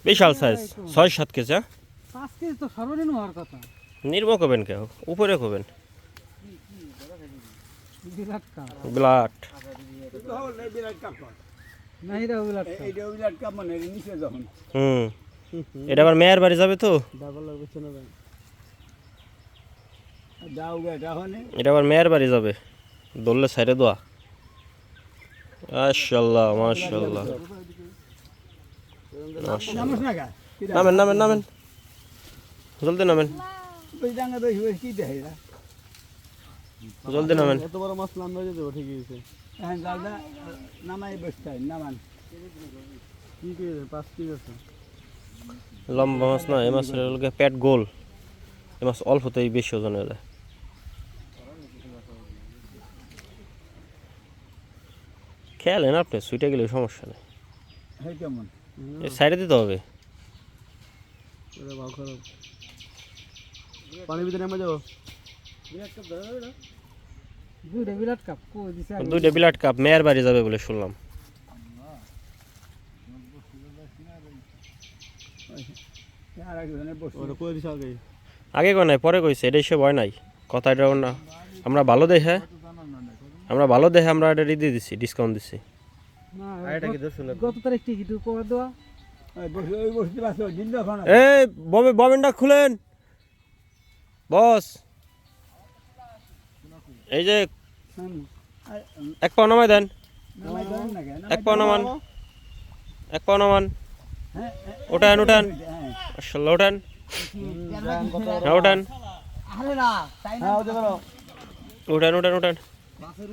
বিশাল size 6-7 KG. 5 KG তো সর্বনিম্ন হওয়ার কথা। নির্মো কবেন কেউ উপরে কবেন বিরাট কাপ। ব্লাড না এটা বিরাট কাপ। এইটা বিরাট কাপ মানে নিচে যখন এটা আবার মেয়ের বাড়ি যাবে তো ডাবল লাগছে না ভাই। যাও গে তখন এটা আবার মেয়ের বাড়ি যাবে দৌড়লে সাইডে দোয়া মাশাআল্লাহ মাশাআল্লাহ নামছ না গা নামেন নামেন নামেন জলদি নামেন ওই ডাঙ্গা তো কি দেয় এরা জলদি নামেন এত বড় মাছ নামবে যে দেবো ঠিকই আছে। হ্যাঁ জালদা নামাই বসতে হয় নামান কি কি 5 কেজি আছে। লম্বা মাছ না এই মাছের লোকে পেট গোল এই মাছ অল্পতেই বেশি ওজন হয়ে যায় খেয়ালেন আপনি সুইটে গেলে সমস্যা নেই হ্যাঁ কেমন এই সাইডে দিতে হবে এটা ভালো খারাপ। পানির ভিতরে নেমে যাও। দুইটা বিরাট কাপ কই দিছে আগে। 2টা বিলাট কাপ মেয়ের বাড়ি যাবে বলে শুনলাম আর একজনের বসে ওটা কই দিছে আগে। আগে কয় নাই পরে কইছে এটা সে ভয় নাই কথা এটা না আমরা ভালো দেখে আমরা এটা দিয়ে দিছি ডিসকাউন্ট দিছি না এটা কি দর্শন গত তারিখ টিকিট কবে দেওয়া। বসে ওই বসতে পারছো দিন যখন এই ববেনটা খুলেন বস এই যে এক পাও নামাই দেন নামাই ধরেন না কেন এক পাও নামান হ্যাঁ ওঠান হ্যাঁ মাশাআল্লাহ ওঠান হ্যাঁ ওঠান আরে না তাই না ওটা করো উঠান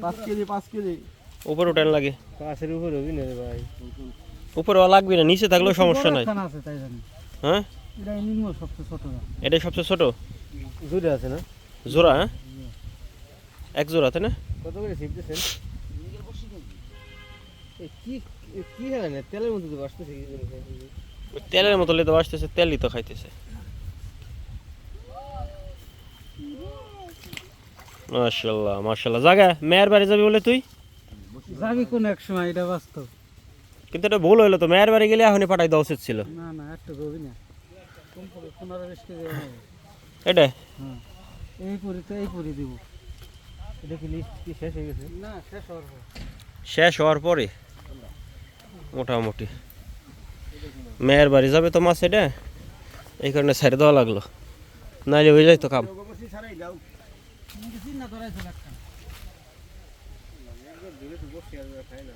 5 কেজি উপর উঠান লাগে পাশের উপরে হবি না রে ভাই। উপরে লাগবে না নিচে থাকলেও সমস্যা নাই খানা আছে তাই জানি। হ্যাঁ এটা নিম্ন সবচেয়ে ছোট না। এটাই সবচেয়ে ছোট দুইটা আছে না। জোড়া হ্যাঁ এক জোড়া তাই না কত করে শিখতেছেন কি কি হয় না তেলের মধ্যে তো আসতেছে কি জানি। ওই তেলের মতো লেতো আসতেছে তেলই তো খাইতেছে মাশাআল্লাহ মাশাআল্লাহ জায়গা মেয়ের বাড়ি যাবি বলে তুই যাবি কোন এক সময় এটা বাস্তব। কিন্তু এটা ভুল হইলো তো মেয়ের বাড়ি গেলে এখনই পাঠাই দেওয়া উচিত ছিল না না একটু রবি না কম করে 15-20 কেজি হবে। এটা হ্যাঁ এই পরি দিব। এটা কি লিস্ট কি শেষ হয়ে গেছে না শেষ হওয়ার পর। শেষ হওয়ার পরে মোটামুটি মেয়ের বাড়ি যাবে তো মাছ এটা এই কারণে ছেড়ে দেওয়া লাগলো নাইলে হয়ে যায় তো কাম বসে ছাড়াই দাও তুমি কি চিন্তা করাইছো একটা। বসে আর খাই না